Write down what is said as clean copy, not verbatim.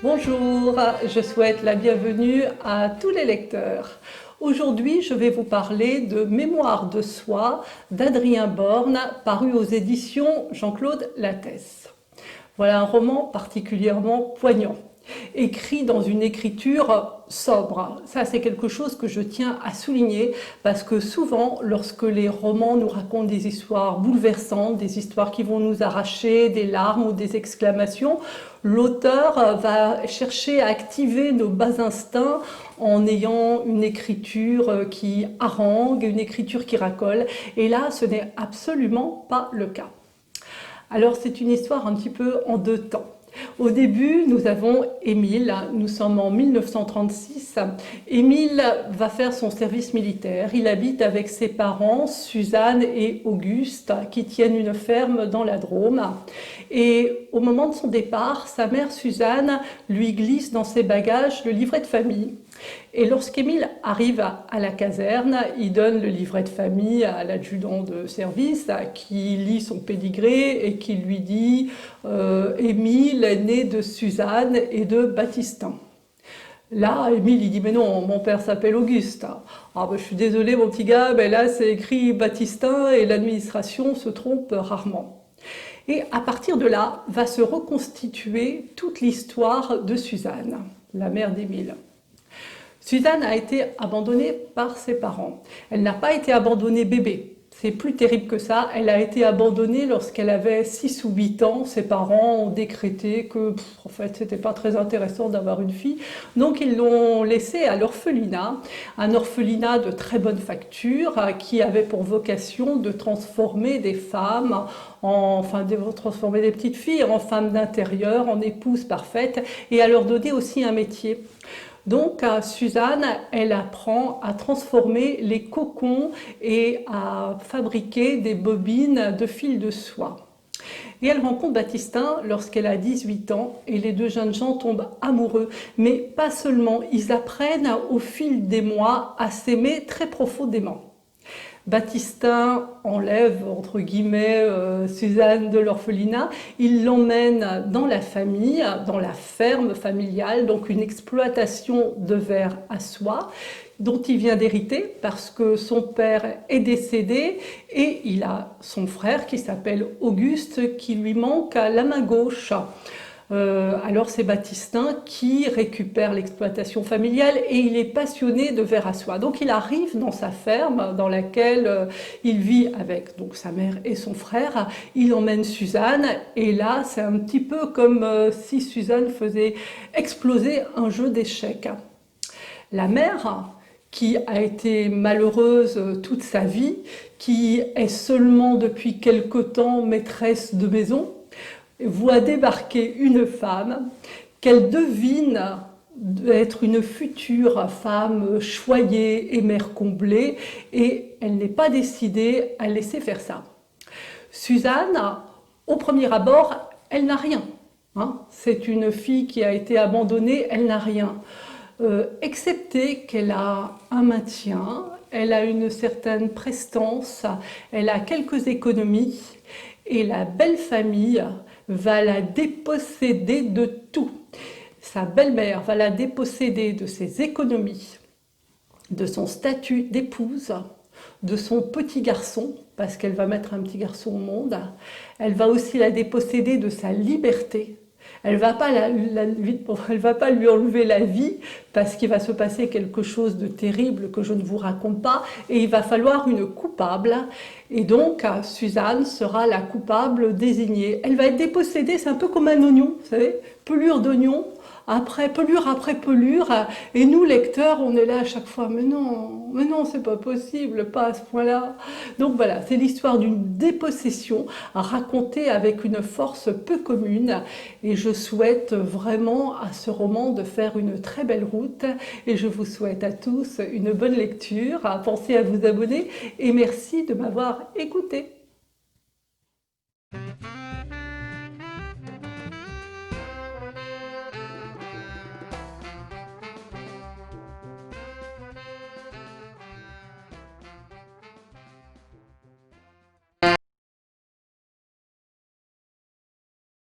Bonjour, je souhaite la bienvenue à tous les lecteurs. Aujourd'hui, je vais vous parler de Mémoire de soi d'Adrien Borne, paru aux éditions Jean-Claude Lattès. Voilà un roman particulièrement poignant, écrit dans une écriture sobre. Ça, c'est quelque chose que je tiens à souligner parce que souvent, lorsque les romans nous racontent des histoires bouleversantes, des histoires qui vont nous arracher des larmes ou des exclamations, l'auteur va chercher à activer nos bas instincts en ayant une écriture qui harangue, une écriture qui racole. Et là, ce n'est absolument pas le cas. Alors c'est une histoire un petit peu en deux temps. Au début, nous avons Émile, nous sommes en 1936. Émile va faire son service militaire. Il habite avec ses parents, Suzanne et Auguste, qui tiennent une ferme dans la Drôme. Et au moment de son départ, sa mère Suzanne lui glisse dans ses bagages le livret de famille. Et lorsqu'Émile arrive à la caserne, il donne le livret de famille à l'adjudant de service qui lit son pédigré et qui lui dit Émile est né de Suzanne et de Baptistin. Là, Émile, il dit, mais non, mon père s'appelle Auguste. Ah ben, je suis désolé, mon petit gars, mais là, c'est écrit Baptistin et l'administration se trompe rarement. Et à partir de là, va se reconstituer toute l'histoire de Suzanne, la mère d'Émile. Suzanne a été abandonnée par ses parents. Elle n'a pas été abandonnée bébé. C'est plus terrible que ça. Elle a été abandonnée lorsqu'elle avait 6 ou 8 ans. Ses parents ont décrété que, en fait, c'était pas très intéressant d'avoir une fille. Donc, ils l'ont laissée à l'orphelinat. Un orphelinat de très bonne facture qui avait pour vocation de transformer des femmes de transformer des petites filles en femmes d'intérieur, en épouses parfaites et à leur donner aussi un métier. Donc Suzanne, elle apprend à transformer les cocons et à fabriquer des bobines de fil de soie. Et elle rencontre Baptistin lorsqu'elle a 18 ans et les deux jeunes gens tombent amoureux. Mais pas seulement, ils apprennent au fil des mois à s'aimer très profondément. Baptistin enlève, entre guillemets, Suzanne de l'orphelinat. Il l'emmène dans la famille, dans la ferme familiale, donc une exploitation de verre à soie, dont il vient d'hériter parce que son père est décédé et il a son frère qui s'appelle Auguste qui lui manque à la main gauche. Alors c'est Baptistin qui récupère l'exploitation familiale et il est passionné de verre à soie. Donc il arrive dans sa ferme dans laquelle il vit avec donc, sa mère et son frère. Il emmène Suzanne et là c'est un petit peu comme si Suzanne faisait exploser un jeu d'échecs. La mère, qui a été malheureuse toute sa vie, qui est seulement depuis quelque temps maîtresse de maison, voit débarquer une femme qu'elle devine être une future femme choyée et mère comblée et elle n'est pas décidée à laisser faire ça. Suzanne, au premier abord, elle n'a rien. C'est une fille qui a été abandonnée, elle n'a rien. Excepté qu'elle a un maintien, elle a une certaine prestance, elle a quelques économies et la belle famille va la déposséder de tout. Sa belle-mère va la déposséder de ses économies, de son statut d'épouse, de son petit garçon, parce qu'elle va mettre un petit garçon au monde. Elle va aussi la déposséder de sa liberté. Elle ne va pas lui enlever la vie parce qu'il va se passer quelque chose de terrible que je ne vous raconte pas et il va falloir une coupable et donc Suzanne sera la coupable désignée. Elle va être dépossédée, c'est un peu comme un oignon, vous savez, pelure d'oignon, pelure après pelure et nous lecteurs on est là à chaque fois mais non c'est pas possible, pas à ce point-là. Donc voilà, c'est l'histoire d'une dépossession racontée avec une force peu commune et je souhaite vraiment à ce roman de faire une très belle route et je vous souhaite à tous une bonne lecture. Pensez à vous abonner et merci de m'avoir écouté.